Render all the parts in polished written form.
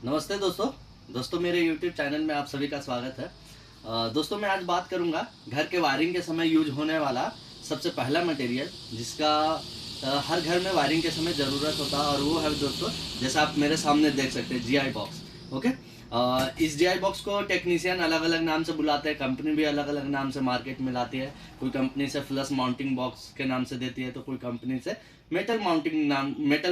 नमस्ते दोस्तों मेरे YouTube चैनल में आप सभी का स्वागत है। दोस्तों मैं आज बात करूंगा घर के वायरिंग के समय यूज होने वाला सबसे पहला मटेरियल जिसका हर घर में वायरिंग के समय ज़रूरत होता है और वो है दोस्तों, जैसा आप मेरे सामने देख सकते हैं, GI बॉक्स। ओके। इस GI बॉक्स को टेक्नीशियन अलग अलग नाम से बुलाते हैं, कंपनी भी अलग अलग नाम से मार्केट में लाती है। कोई कंपनी से फ्लश माउंटिंग बॉक्स के नाम से देती है तो कोई कंपनी से मेटल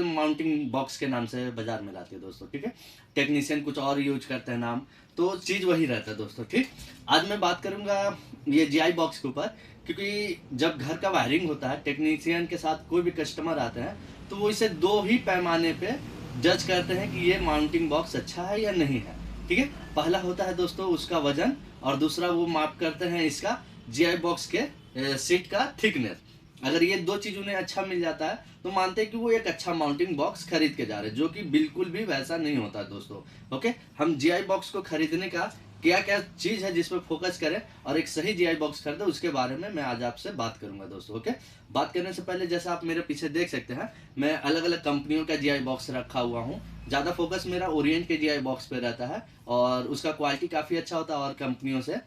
माउंटिंग बॉक्स के नाम से बाजार में लाती है दोस्तों। ठीक है, टेक्नीशियन कुछ और यूज करते हैं नाम, तो चीज़ वही रहता है दोस्तों। ठीक, आज मैं बात करूंगा ये GI बॉक्स के ऊपर, क्योंकि जब घर का वायरिंग होता है टेक्नीशियन के साथ कोई भी कस्टमर आते हैं तो वो इसे दो ही पैमाने पे जज करते हैं कि ये माउंटिंग बॉक्स अच्छा है या नहीं है। ठीक है, पहला होता है दोस्तों उसका वजन, और दूसरा वो माप करते हैं इसका GI बॉक्स के सीट का थिकनेस। अगर ये दो चीज उन्हें अच्छा मिल जाता है तो मानते हैं कि वो एक अच्छा माउंटिंग बॉक्स खरीद के जा रहे हैं, जो कि बिल्कुल भी वैसा नहीं होता दोस्तों। ओके, हम GI बॉक्स को खरीदने का क्या क्या चीज है जिसपे फोकस करें और एक सही GI बॉक्स खरीदे, उसके बारे में मैं आज आपसे बात करूंगा दोस्तों। ओके, बात करने से पहले जैसा आप मेरे पीछे देख सकते हैं, मैं अलग अलग कंपनियों का GI बॉक्स रखा हुआ हूँ। ज़्यादा फोकस मेरा ओरिएंट के GI बॉक्स पे रहता है और उसका क्वालिटी काफ़ी अच्छा होता है और कंपनियों से,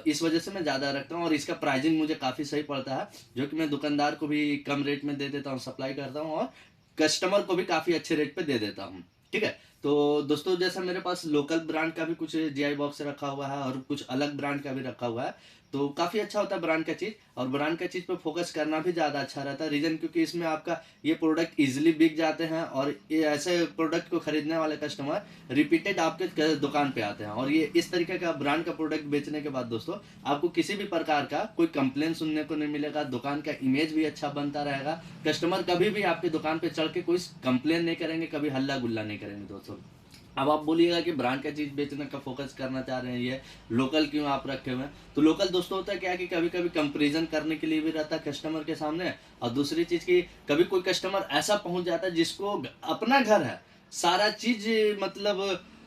इस वजह से मैं ज़्यादा रखता हूँ और इसका प्राइसिंग मुझे काफ़ी सही पड़ता है, जो कि मैं दुकानदार को भी कम रेट में दे देता हूँ, सप्लाई करता हूँ और कस्टमर को भी काफ़ी अच्छे रेट पे दे देता हूँ। ठीक है, तो दोस्तों जैसा मेरे पास लोकल ब्रांड का भी कुछ GI बॉक्स रखा हुआ है और कुछ अलग ब्रांड का भी रखा हुआ है, तो काफ़ी अच्छा होता है ब्रांड का चीज़, और ब्रांड का चीज़ पे फोकस करना भी ज़्यादा अच्छा रहता है। रीज़न क्योंकि इसमें आपका ये प्रोडक्ट इजीली बिक जाते हैं और ये ऐसे प्रोडक्ट को खरीदने वाले कस्टमर रिपीटेड आपके दुकान पे आते हैं, और ये इस तरीके का ब्रांड का प्रोडक्ट बेचने के बाद दोस्तों आपको किसी भी प्रकार का कोई कंप्लेन सुनने को नहीं मिलेगा, दुकान का इमेज भी अच्छा बनता रहेगा, कस्टमर कभी भी आपकी दुकान पे चढ़ के कोई कंप्लेन नहीं करेंगे, कभी हल्ला गुल्ला नहीं करेंगे दोस्तों। अब आप बोलिएगा कि ब्रांड का चीज़ बेचने का फोकस करना चाह रहे हैं, ये लोकल क्यों आप रखे हुए हैं? तो लोकल दोस्तों होता है क्या कि कभी कभी कंपैरिजन करने के लिए भी रहता है कस्टमर के सामने, और दूसरी चीज़ की कभी कोई कस्टमर ऐसा पहुंच जाता है जिसको अपना घर है, सारा चीज़ मतलब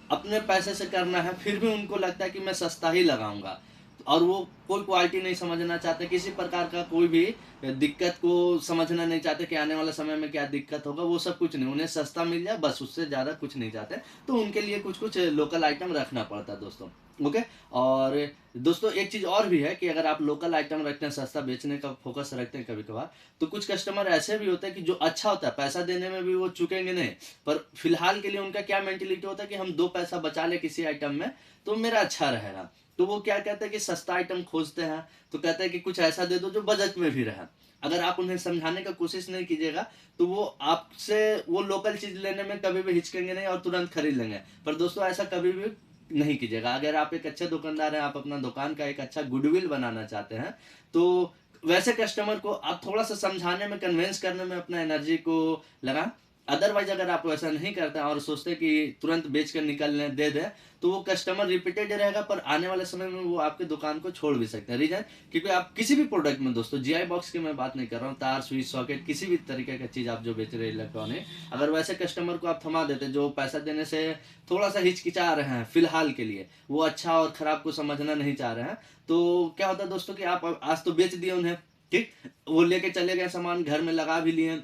अपने पैसे से करना है, फिर भी उनको लगता है कि मैं सस्ता ही लगाऊंगा, और वो कोई क्वालिटी नहीं समझना चाहते, किसी प्रकार का कोई भी दिक्कत को समझना नहीं चाहते कि आने वाले समय में क्या दिक्कत होगा, वो सब कुछ नहीं, उन्हें सस्ता मिल जाए बस, उससे ज़्यादा कुछ नहीं चाहते। तो उनके लिए कुछ कुछ लोकल आइटम रखना पड़ता है दोस्तों। ओके, और दोस्तों एक चीज़ और भी है कि अगर आप लोकल आइटम रखते हैं, सस्ता बेचने का फोकस रखते हैं कभी कभार, तो कुछ कस्टमर ऐसे भी होते हैं कि जो अच्छा होता है, पैसा देने में भी वो चूकेंगे नहीं, पर फिलहाल के लिए उनका क्या मेंटेलिटी होता है कि हम दो पैसा बचा ले किसी आइटम में तो मेरा अच्छा रहेगा। तो वो क्या कहते हैं कि सस्ता आइटम खोजते हैं, तो कहते हैं कि कुछ ऐसा दे दो जो बजट में भी रहे। अगर आप उन्हें समझाने का कोशिश नहीं कीजिएगा तो वो आपसे वो लोकल चीज लेने में कभी भी हिचकेंगे नहीं और तुरंत खरीद लेंगे। पर दोस्तों ऐसा कभी भी नहीं कीजिएगा। अगर आप एक अच्छे दुकानदार हैं, आप अपना दुकान का एक अच्छा गुडविल बनाना चाहते हैं, तो वैसे कस्टमर को आप थोड़ा सा समझाने में, कन्विंस करने में अपना एनर्जी को लगाएं। अदरवाइज अगर आप वैसा नहीं करते हैं और सोचते हैं कि तुरंत बेच कर निकलने दे दें, तो वो कस्टमर रिपीटेड रहेगा, पर आने वाले समय में वो आपके दुकान को छोड़ भी सकते हैं। रीजन क्योंकि आप किसी भी प्रोडक्ट में दोस्तों, GI बॉक्स की मैं बात नहीं कर रहा हूँ, तार स्विच सॉकेट किसी भी तरीके का चीज़ आप जो बेच रहे हैं इलेक्ट्रॉनिक, अगर वैसे कस्टमर को आप थमा देते जो पैसा देने से थोड़ा सा हिचकिचा रहे हैं फिलहाल के लिए, वो अच्छा और खराब को समझना नहीं चाह रहे हैं, तो क्या होता है दोस्तों कि आप आज तो बेच दिए उन्हें, ठीक, वो लेके चले गए, सामान घर में लगा भी लिए,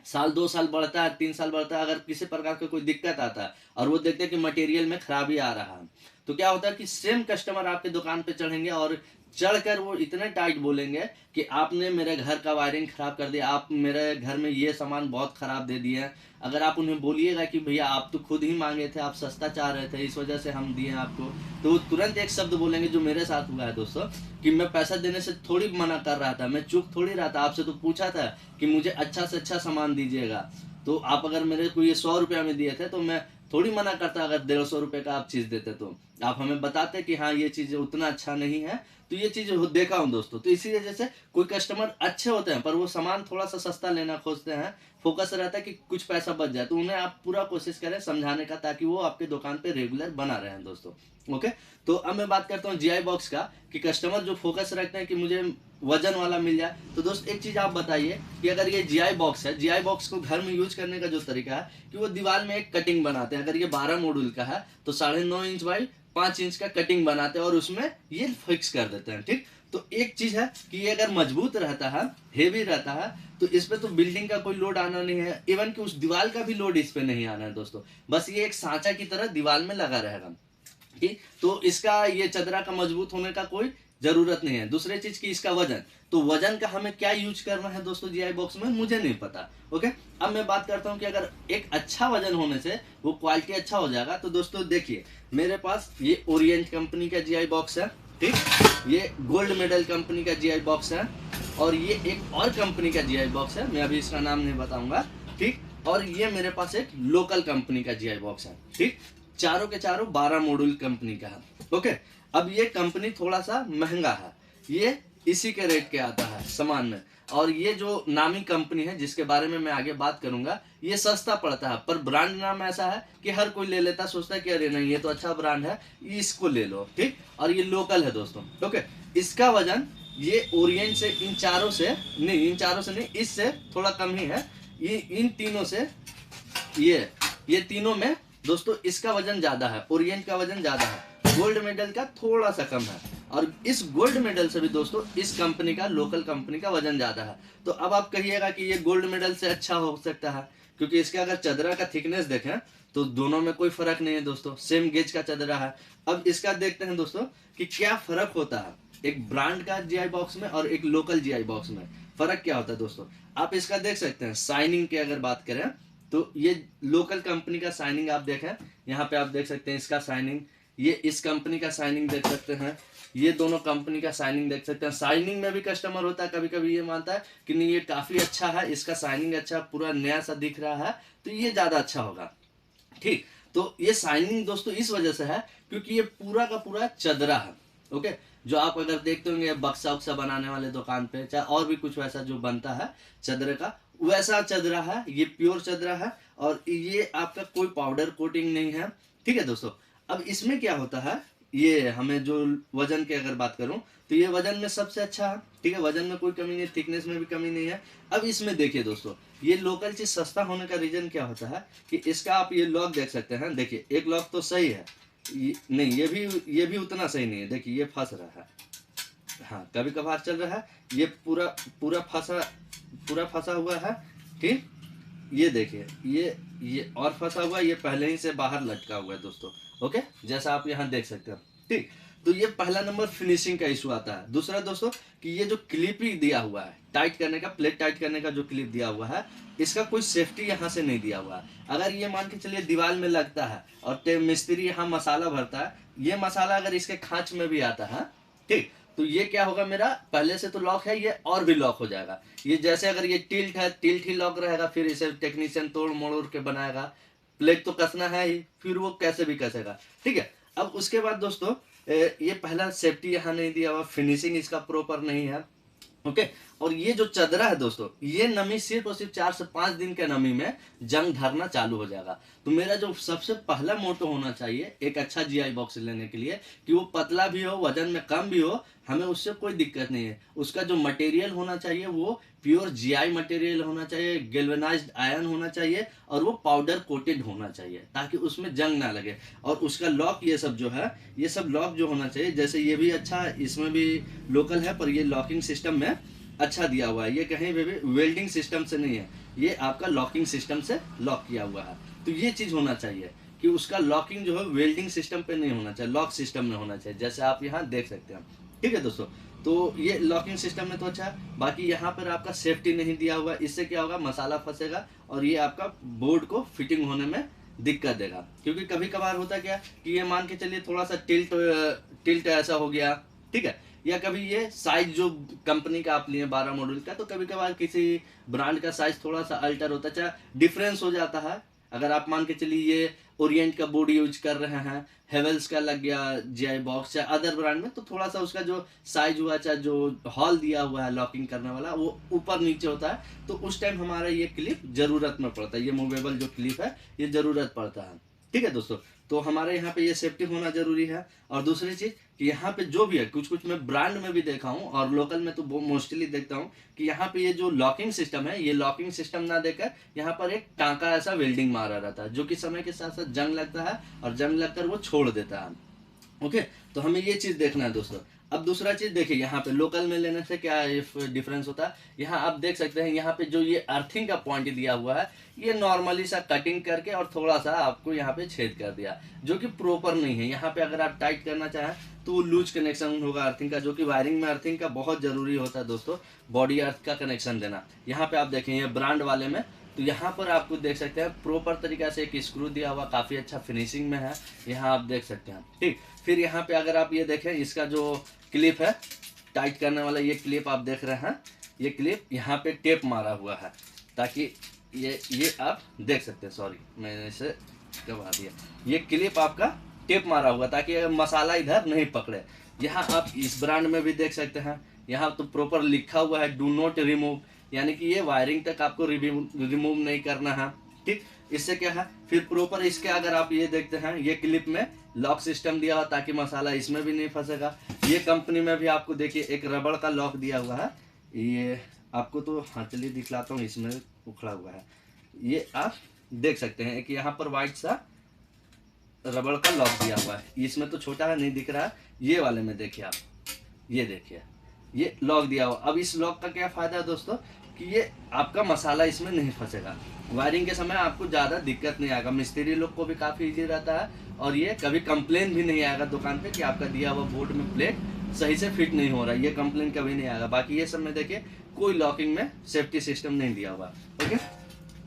साल 2 साल बढ़ता है, 3 साल बढ़ता है, अगर किसी प्रकार का कोई दिक्कत आता है और वो देखते हैं कि मटेरियल में खराबी आ रहा है, तो क्या होता है कि सेम कस्टमर आपके दुकान पे चढ़ेंगे और चढ़कर वो इतने टाइट बोलेंगे कि आपने मेरे घर का वायरिंग खराब कर दिया, आप मेरे घर में ये सामान बहुत खराब दे दिए हैं। अगर आप उन्हें बोलिएगा कि भैया आप तो खुद ही मांगे थे, आप सस्ता चाह रहे थे, इस वजह से हम दिए आपको, तो वो तुरंत एक शब्द बोलेंगे जो मेरे साथ हुआ है दोस्तों, कि मैं पैसा देने से थोड़ी मना कर रहा था, मैं चूक थोड़ी रहा था, आपसे तो पूछा था कि मुझे अच्छा से अच्छा सामान दीजिएगा, तो आप अगर मेरे को ये 100 रुपया में दिए थे तो मैं थोड़ी मना करता, अगर 150 रुपये का आप चीज़ देते तो आप हमें बताते कि हाँ ये चीज़ उतना अच्छा नहीं है। तो ये चीज़ देखा हूँ दोस्तों, तो इसी वजह से कोई कस्टमर अच्छे होते हैं पर वो सामान थोड़ा सा सस्ता लेना खोजते हैं, फोकस रहता है कि कुछ पैसा बच जाए, तो उन्हें आप पूरा कोशिश करें समझाने का, ताकि वो आपके दुकान पे रेगुलर बना रहे हैं दोस्तों। ओके, तो अब मैं बात करता हूँ GI बॉक्स का, कि कस्टमर जो फोकस रखते हैं कि मुझे वजन वाला मिल जाए, तो दोस्त एक चीज़ आप बताइए कि अगर ये GI बॉक्स है, GI बॉक्स को घर में यूज करने का जो तरीका है कि वो दीवार में एक कटिंग बनाते हैं, अगर ये 12 मॉड्यूल का है तो 9.5 इंच बाई 5 इंच का कटिंग बनाते हैं और उसमें ये फिक्स कर देते हैं, ठीक। तो एक चीज है कि ये अगर मजबूत रहता है, हेवी रहता है, तो इस पे तो बिल्डिंग का कोई लोड आना नहीं है, इवन कि उस दीवार का भी लोड इस पे नहीं आना है दोस्तों। बस ये एक सांचा की तरह दीवार में लगा रहेगा। ठीक, तो इसका ये चदरा का मजबूत होने का कोई जरूरत नहीं है। दूसरी चीज की इसका वजन, तो वजन का हमें क्या यूज करना है दोस्तों जीआई बॉक्स में, मुझे नहीं पता। ओके, अब मैं बात करता हूँ कि अगर एक अच्छा वजन होने से वो क्वालिटी अच्छा हो जाएगा। तो दोस्तों देखिए, मेरे पास ये ओरिएंट कंपनी का जीआई बॉक्स है, ठीक, ये गोल्ड मेडल कंपनी का जीआई बॉक्स है, और ये एक और कंपनी का जीआई बॉक्स है, मैं अभी इसका नाम नहीं बताऊंगा, ठीक, और ये मेरे पास एक लोकल कंपनी का जीआई बॉक्स है, ठीक। चारों के चारों 12 मॉड्यूल कंपनी का है। ओके, अब ये कंपनी थोड़ा सा महंगा है, ये इसी के रेट के आता है सामान में, और ये जो नामी कंपनी है जिसके बारे में मैं आगे बात करूंगा, ये सस्ता पड़ता है, पर ब्रांड नाम ऐसा है कि हर कोई ले लेता, सोचता है कि अरे नहीं ये तो अच्छा ब्रांड है, इसको ले लो, ठीक। और ये लोकल है दोस्तों। ओके, इसका वजन ये ओरिएंट से इन चारों से नहीं, इससे थोड़ा कम ही है, ये इन तीनों से, ये तीनों में दोस्तों इसका वजन ज्यादा है, ओरिएंट का वजन ज्यादा है, गोल्ड मेडल का थोड़ा सा कम है, और इस गोल्ड मेडल से भी दोस्तों इस कंपनी का, लोकल कंपनी का वजन ज्यादा है। तो अब आप कहिएगा कि ये गोल्ड मेडल से अच्छा हो सकता है, क्योंकि इसका अगर चदरा का थिकनेस देखें तो दोनों में कोई फर्क नहीं है दोस्तों, सेम गेज का चदरा है। अब इसका देखते हैं दोस्तों कि क्या फर्क होता है एक ब्रांड का जीआई बॉक्स में और एक लोकल जीआई बॉक्स में, फर्क क्या होता है दोस्तों। आप इसका देख सकते हैं शाइनिंग की अगर बात करें तो ये लोकल कंपनी का शाइनिंग आप देखें, यहाँ पे आप देख सकते हैं इसका शाइनिंग, ये इस कंपनी का शाइनिंग देख सकते हैं, ये दोनों कंपनी का शाइनिंग देख सकते हैं। शाइनिंग में भी कस्टमर होता है कभी कभी ये मानता है कि नहीं ये काफी अच्छा है, इसका शाइनिंग अच्छा, पूरा नया सा दिख रहा है, तो ये ज्यादा अच्छा होगा, ठीक। तो ये शाइनिंग दोस्तों इस वजह से है क्योंकि ये पूरा का पूरा चदरा है। ओके, जो आप अगर देखते होंगे बक्सा उक्सा बनाने वाले दुकान पे, चाहे और भी कुछ वैसा जो बनता है चदरे का, वैसा चदरा है, ये प्योर चदरा है, और ये आपका कोई पाउडर कोटिंग नहीं है, ठीक है दोस्तों। अब इसमें क्या होता है, ये हमें जो वजन की अगर बात करूं तो ये वजन में सबसे अच्छा है, ठीक है, वजन में कोई कमी नहीं, थिकनेस में भी कमी नहीं है। अब इसमें देखिए दोस्तों, ये लोकल चीज सस्ता होने का रीजन क्या होता है कि इसका आप ये लॉक देख सकते हैं, देखिए एक लॉक तो सही है, नहीं ये भी उतना सही नहीं है, देखिए ये फंस रहा है, हाँ कभी कभार चल रहा है, ये पूरा पूरा फंसा हुआ है, ठीक। ये देखिए ये और फंसा हुआ है, ये पहले ही से बाहर लटका हुआ है दोस्तों। ओके, जैसा आप यहाँ देख सकते हो, ठीक। तो ये पहला नंबर फिनिशिंग का इशू आता है। दूसरा दोस्तों कि ये जो क्लिप ही दिया हुआ है टाइट करने का, प्लेट टाइट करने का जो क्लिप दिया हुआ है, इसका कोई सेफ्टी यहाँ से नहीं दिया हुआ है। अगर ये मान के चलिए दीवार में लगता है और मिस्त्री यहाँ मसाला भरता है, ये मसाला अगर इसके खांच में भी आता है, ठीक, तो ये क्या होगा, मेरा पहले से तो लॉक है, ये और भी लॉक हो जाएगा। ये जैसे अगर ये टिल्ट है, टिल्ट ही लॉक रहेगा, फिर इसे टेक्नीशियन तोड़ मोड़ के बनाएगा, प्लेट तो कसना है ही, फिर वो कैसे भी कसेगा, ठीक है। अब उसके बाद दोस्तों ये पहला सेफ्टी यहाँ नहीं दिया हुआ, फिनिशिंग इसका प्रॉपर नहीं है, ओके। और ये जो चदरा है दोस्तों, ये नमी सिर्फ और सिर्फ 4 से 5 दिन के नमी में जंग धरना चालू हो जाएगा। तो मेरा जो सबसे पहला मोटो होना चाहिए एक अच्छा जीआई बॉक्स लेने के लिए, कि वो पतला भी हो, वजन में कम भी हो, हमें उससे कोई दिक्कत नहीं है। उसका जो मटेरियल होना चाहिए वो प्योर जीआई मटेरियल होना चाहिए, गैल्वेनाइज्ड आयरन होना चाहिए, और वो पाउडर कोटेड होना चाहिए ताकि उसमें जंग ना लगे। और उसका लॉक ये सब जो है, ये सब लॉक जो होना चाहिए, जैसे ये भी अच्छा है, इसमें भी लोकल है, पर ये लॉकिंग सिस्टम में अच्छा दिया हुआ है, ये कहीं पे भी वेल्डिंग सिस्टम से नहीं है, ये आपका लॉकिंग सिस्टम से लॉक किया हुआ है। तो ये चीज होना चाहिए कि उसका लॉकिंग जो है वेल्डिंग सिस्टम पे नहीं होना चाहिए, लॉक सिस्टम में होना चाहिए, जैसे आप यहाँ देख सकते हैं, ठीक है दोस्तों। तो ये लॉकिंग सिस्टम में तो अच्छा है, बाकी यहाँ पर आपका सेफ्टी नहीं दिया हुआ, इससे क्या होगा, मसाला फंसेगा और ये आपका बोर्ड को फिटिंग होने में दिक्कत देगा। क्योंकि कभी कभार होता क्या कि ये मान के चलिए थोड़ा सा टिल्ट ऐसा हो गया, ठीक है, या कभी ये साइज जो कंपनी का आप लिए 12 मॉडल का, तो कभी कभार किसी ब्रांड का साइज थोड़ा सा अल्टर होता है, चाहे डिफरेंस हो जाता है। अगर आप मान के चलिए ये ओरिएंट का बोर्ड यूज कर रहे हैं, हेवेल्स का लग गया जीआई बॉक्स या अदर ब्रांड में, तो थोड़ा सा उसका जो साइज हुआ, चाहे जो हॉल दिया हुआ है लॉकिंग करने वाला, वो ऊपर नीचे होता है, तो उस टाइम हमारा ये क्लिप जरूरत में पड़ता है, ये मूवेबल जो क्लिप है ये जरूरत पड़ता है, ठीक है दोस्तों। तो हमारे यहाँ पे ये सेफ्टी होना जरूरी है। और दूसरी चीज कि यहाँ पे जो भी है, कुछ कुछ मैं ब्रांड में भी देखा हूँ और लोकल में तो मोस्टली देखता हूँ कि यहाँ पे ये जो लॉकिंग सिस्टम है, ये लॉकिंग सिस्टम ना देकर यहाँ पर एक टांका ऐसा वेल्डिंग मारा रहता है, जो कि समय के साथ साथ जंग लगता है और जंग लगकर वो छोड़ देता है। ओके, तो हमें ये चीज देखना है दोस्तों। अब दूसरा चीज देखिए, यहाँ पे लोकल में लेने से क्या डिफरेंस होता है, यहाँ आप देख सकते हैं यहाँ पे जो ये अर्थिंग का पॉइंट दिया हुआ है, ये नॉर्मली सा कटिंग करके और थोड़ा सा आपको यहाँ पे छेद कर दिया, जो कि प्रॉपर नहीं है। यहाँ पे अगर आप टाइट करना चाहें तो वो लूज कनेक्शन होगा अर्थिंग का, जो कि वायरिंग में अर्थिंग का बहुत जरूरी होता है दोस्तों, बॉडी अर्थ का कनेक्शन देना। यहाँ पे आप देखें ये ब्रांड वाले में, तो यहाँ पर आपको देख सकते हैं प्रॉपर तरीका से एक स्क्रू दिया हुआ, काफ़ी अच्छा फिनिशिंग में है, यहाँ आप देख सकते हैं। ठीक, फिर यहाँ पे अगर आप ये देखें, इसका जो क्लिप है टाइट करने वाला, ये क्लिप आप देख रहे हैं, ये क्लिप यहाँ पे टेप मारा हुआ है, ताकि ये आप देख सकते हैं, सॉरी मैंने इसे करवा दिया, ये क्लिप आपका टेप मारा हुआ ताकि मसाला इधर नहीं पकड़े। यहाँ आप इस ब्रांड में भी देख सकते हैं, यहाँ तो प्रॉपर लिखा हुआ है डू नॉट रिमूव, यानी कि ये वायरिंग तक आपको रिमूव नहीं करना है। ठीक, इससे क्या है, फिर प्रॉपर इसके अगर आप ये देखते हैं, ये क्लिप में लॉक सिस्टम दिया हुआ ताकि मसाला इसमें भी नहीं फंसेगा। ये कंपनी में भी आपको देखिए एक रबड़ का लॉक दिया हुआ है, ये आपको तो हाँ चलिए दिखलाता हूँ, इसमें उखड़ा हुआ है, ये आप देख सकते हैं कि यहाँ पर व्हाइट सा रबड़ का लॉक दिया हुआ है, इसमें तो छोटा है नहीं दिख रहा है, ये वाले में देखिए आप, ये देखिए ये लॉक दिया हुआ। अब इस लॉक का क्या फायदा है दोस्तों, कि ये आपका मसाला इसमें नहीं फंसेगा, वायरिंग के समय आपको ज़्यादा दिक्कत नहीं आएगा, मिस्त्री लोग को भी काफ़ी इजी रहता है, और ये कभी कंप्लेन भी नहीं आएगा दुकान पे कि आपका दिया हुआ बोर्ड में प्लेट सही से फिट नहीं हो रहा है, ये कंप्लेन कभी नहीं आएगा। बाकी ये सब में देखिए कोई लॉकिंग में सेफ्टी सिस्टम नहीं दिया हुआ। ओके,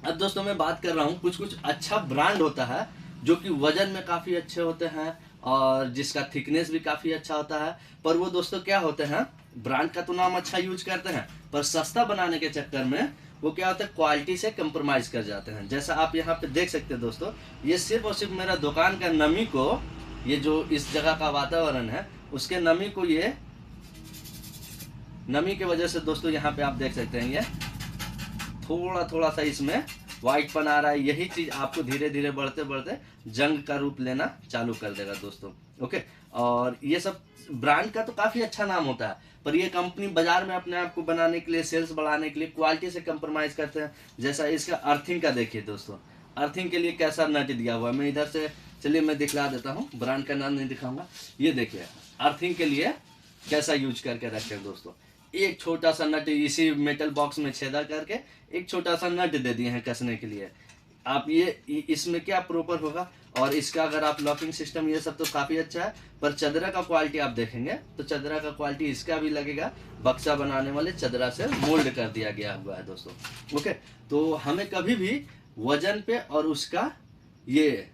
अब दोस्तों मैं बात कर रहा हूँ, कुछ कुछ अच्छा ब्रांड होता है जो कि वजन में काफ़ी अच्छे होते हैं और जिसका थिकनेस भी काफ़ी अच्छा होता है, पर वो दोस्तों क्या होते हैं, ब्रांड का तो नाम अच्छा यूज करते हैं, पर सस्ता बनाने के चक्कर में वो क्या होता है, क्वालिटी से कंप्रोमाइज कर जाते हैं। जैसा आप यहाँ पे देख सकते हैं दोस्तों, ये सिर्फ और सिर्फ मेरा दुकान का नमी को, ये जो इस जगह का वातावरण है उसके नमी को, ये नमी की वजह से दोस्तों यहाँ पे आप देख सकते हैं, ये थोड़ा थोड़ा सा इसमें व्हाइट पन आ रहा है। यही चीज आपको धीरे धीरे बढ़ते बढ़ते जंग का रूप लेना चालू कर देगा दोस्तों। ओके, और ये सब ब्रांड का तो काफी अच्छा नाम होता है, पर ये कंपनी बाजार में अपने आप को बनाने के लिए, सेल्स बढ़ाने के लिए क्वालिटी से कंप्रोमाइज करते हैं। जैसा इसका अर्थिंग का देखिए दोस्तों, अर्थिंग के लिए कैसा नट दिया हुआ है, मैं इधर से चलिए मैं दिखला देता हूँ, ब्रांड का नाम नहीं दिखाऊंगा। ये देखिए अर्थिंग के लिए कैसा यूज करके रखते हैं दोस्तों, एक छोटा सा नट इसी मेटल बॉक्स में छेदा करके एक छोटा सा नट दे दिए हैं कसने के लिए। आप ये इसमें क्या प्रॉपर होगा, और इसका अगर आप लॉकिंग सिस्टम ये सब तो काफ़ी अच्छा है, पर चदरा का क्वालिटी आप देखेंगे तो चदरा का क्वालिटी इसका भी लगेगा, बक्सा बनाने वाले चदरा से मोल्ड कर दिया गया हुआ है दोस्तों। ओके, तो हमें कभी भी वजन पे और उसका ये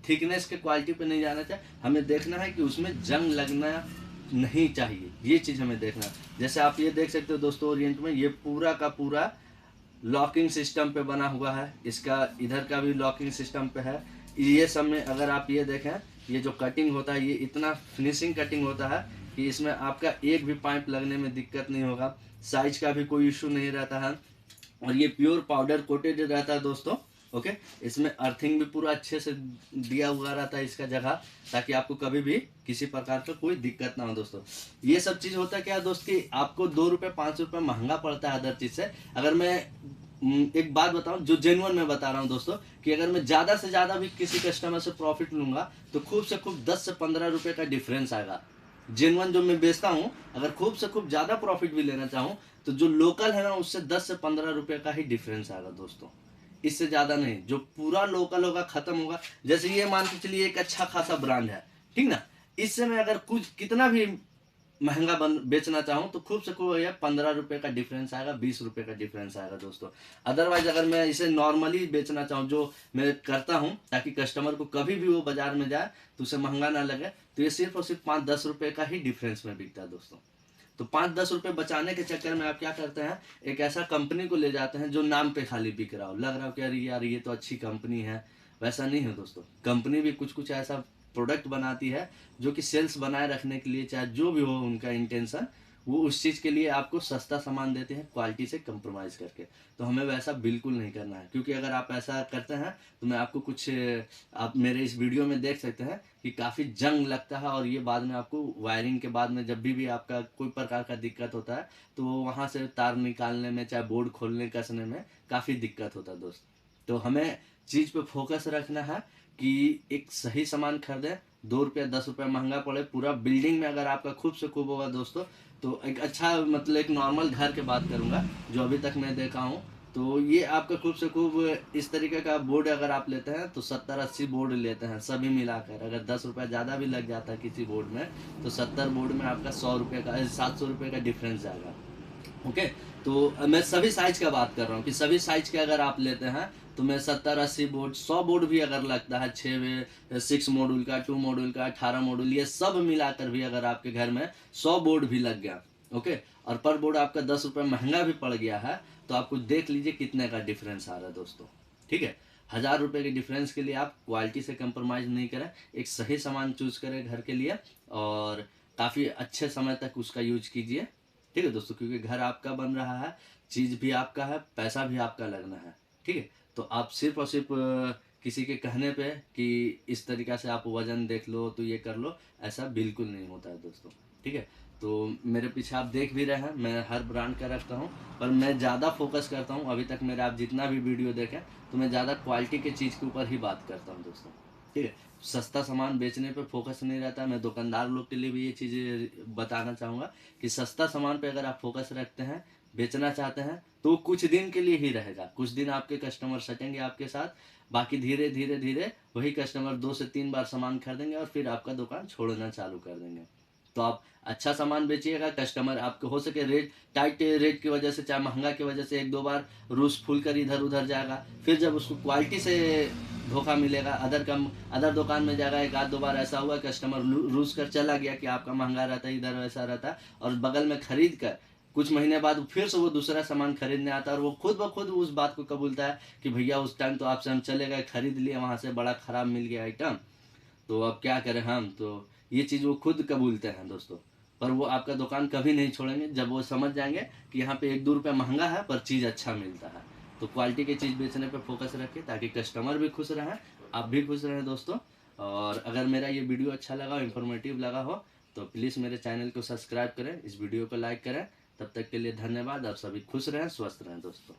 थिकनेस के क्वालिटी पे नहीं जाना चाहिए, हमें देखना है कि उसमें जंग लगना नहीं चाहिए, ये चीज़ हमें देखना। जैसे आप ये देख सकते हो दोस्तों, ओरिएंट में ये पूरा का पूरा लॉकिंग सिस्टम पे बना हुआ है, इसका इधर का भी लॉकिंग सिस्टम पे है। ये सब में अगर आप ये देखें, ये जो कटिंग होता है ये इतना फिनिशिंग कटिंग होता है कि इसमें आपका एक भी पाइप लगने में दिक्कत नहीं होगा, साइज का भी कोई इशू नहीं रहता है, और ये प्योर पाउडर कोटेड रहता है दोस्तों। ओके, इसमें अर्थिंग भी पूरा अच्छे से दिया हुआ रहता है इसका जगह, ताकि आपको कभी भी किसी प्रकार का कोई दिक्कत ना हो दोस्तों। ये सब चीज़ होता है क्या दोस्त कि आपको 2 रुपये 5 रुपये महंगा पड़ता है अदर चीज़ से। अगर मैं एक बात बताऊं जो जेन्युइन मैं बता रहा हूं दोस्तों, कि अगर मैं ज़्यादा से ज़्यादा भी किसी कस्टमर से प्रॉफिट लूँगा तो खूब से खूब 10 से 15 रुपये का डिफरेंस आएगा। जेन्युइन जो मैं बेचता हूँ, अगर खूब से खूब ज़्यादा प्रॉफिट भी लेना चाहूँ तो जो लोकल है ना उससे 10 से 15 रुपये का ही डिफरेंस आएगा दोस्तों, इससे ज़्यादा नहीं। जो पूरा लोकल होगा खत्म होगा, जैसे ये मान के चलिए एक अच्छा खासा ब्रांड है, ठीक ना, इससे मैं अगर कुछ कितना भी महंगा बेचना चाहूँ तो खूब से खूब ये 15 रुपये का डिफरेंस आएगा, 20 रुपये का डिफरेंस आएगा दोस्तों। अदरवाइज अगर मैं इसे नॉर्मली बेचना चाहूँ, जो मैं करता हूँ ताकि कस्टमर को कभी भी वो बाजार में जाए तो उसे महंगा ना लगे, तो ये सिर्फ और सिर्फ 5-10 रुपये का ही डिफरेंस में बिकता है दोस्तों। तो 5-10 रुपये बचाने के चक्कर में आप क्या करते हैं, एक ऐसा कंपनी को ले जाते हैं जो नाम पे खाली बिक रहा हो, लग रहा हो कि अरे यार ये तो अच्छी कंपनी है। वैसा नहीं है दोस्तों, कंपनी भी कुछ कुछ ऐसा प्रोडक्ट बनाती है जो कि सेल्स बनाए रखने के लिए, चाहे जो भी हो उनका इंटेंशन, वो उस चीज़ के लिए आपको सस्ता सामान देते हैं क्वालिटी से कंप्रोमाइज़ करके। तो हमें वैसा बिल्कुल नहीं करना है, क्योंकि अगर आप ऐसा करते हैं तो मैं आपको कुछ, आप मेरे इस वीडियो में देख सकते हैं कि काफ़ी जंग लगता है, और ये बाद में आपको वायरिंग के बाद में जब भी आपका कोई प्रकार का दिक्कत होता है तो वहाँ से तार निकालने में, चाहे बोर्ड खोलने कसने में काफ़ी दिक्कत होता है दोस्त। तो हमें चीज़ पे फोकस रखना है कि एक सही सामान खरीदें, ₹2 ₹10 महंगा पड़े, पूरा बिल्डिंग में अगर आपका खूब से खूब होगा दोस्तों, तो एक अच्छा मतलब एक नॉर्मल घर की बात करूँगा जो अभी तक मैं देखा हूँ, तो ये आपका खूब से खूब इस तरीके का बोर्ड अगर आप लेते हैं तो 70-80 बोर्ड लेते हैं सभी मिलाकर। अगर ₹10 ज़्यादा भी लग जाता है किसी बोर्ड में, तो 70 बोर्ड में आपका ₹100 का ₹700 का डिफरेंस जाएगा। ओके, तो मैं सभी साइज का बात कर रहा हूँ कि सभी साइज के अगर आप लेते हैं तो मैं 70-80 बोर्ड, 100 बोर्ड भी अगर लगता है, 6 मॉड्यूल का, 2 मॉड्यूल का, 18 मॉड्यूल, ये सब मिलाकर भी अगर आपके घर में 100 बोर्ड भी लग गया, ओके, और पर बोर्ड आपका ₹10 महंगा भी पड़ गया है, तो आपको देख लीजिए कितने का डिफरेंस आ रहा है दोस्तों। ठीक है, ₹1000 के डिफरेंस के लिए आप क्वालिटी से कंप्रोमाइज़ नहीं करें, एक सही सामान चूज करें घर के लिए, और काफ़ी अच्छे समय तक उसका यूज कीजिए। ठीक है दोस्तों, क्योंकि घर आपका बन रहा है, चीज़ भी आपका है, पैसा भी आपका लगना है। ठीक है, तो आप सिर्फ और सिर्फ किसी के कहने पे कि इस तरीक़ा से आप वज़न देख लो तो ये कर लो, ऐसा बिल्कुल नहीं होता है दोस्तों। ठीक है, तो मेरे पीछे आप देख भी रहे हैं, मैं हर ब्रांड का रखता हूँ, पर मैं ज़्यादा फोकस करता हूँ, अभी तक मेरा आप जितना भी वीडियो देखें तो मैं ज़्यादा क्वालिटी के चीज़ के ऊपर ही बात करता हूँ दोस्तों। ठीक है, सस्ता सामान बेचने पे फोकस नहीं रहता। मैं दुकानदार लोग के लिए भी ये चीज़ें बताना चाहूँगा कि सस्ता सामान पे अगर आप फोकस रखते हैं, बेचना चाहते हैं, तो वो कुछ दिन के लिए ही रहेगा। कुछ दिन आपके कस्टमर सटेंगे आपके साथ, बाकी धीरे धीरे धीरे वही कस्टमर 2 से 3 बार सामान खरीदेंगे और फिर आपका दुकान छोड़ना चालू कर देंगे। तो आप अच्छा सामान बेचिएगा, कस्टमर आपको हो सके रेट टाइट रेट की वजह से, चाहे महंगा की वजह से 1-2 बार रूस फूल कर इधर उधर जाएगा, फिर जब उसको क्वालिटी से धोखा मिलेगा, अदर दुकान में जाएगा, 1-2 बार ऐसा हुआ कस्टमर रूस कर चला गया कि आपका महंगा रहता है, इधर वैसा रहता है, और बगल में खरीद कर कुछ महीने बाद फिर से वो दूसरा सामान खरीदने आता है, और वो खुद ब खुद उस बात को कबूलता है कि भैया उस टाइम तो आपसे हम चले गए, खरीद लिए, वहाँ से बड़ा ख़राब मिल गया आइटम, तो अब क्या करें हम। तो ये चीज़ वो खुद कबूलते हैं दोस्तों, पर वो आपका दुकान कभी नहीं छोड़ेंगे जब वो समझ जाएंगे कि यहाँ पे 1-2 रुपये महंगा है पर चीज़ अच्छा मिलता है। तो क्वालिटी की चीज़ बेचने पे फोकस रखें ताकि कस्टमर भी खुश रहें, आप भी खुश रहें दोस्तों। और अगर मेरा ये वीडियो अच्छा लगा, इन्फॉर्मेटिव लगा हो, तो प्लीज़ मेरे चैनल को सब्सक्राइब करें, इस वीडियो को लाइक करें। तब तक के लिए धन्यवाद। आप सभी खुश रहें, स्वस्थ रहें दोस्तों।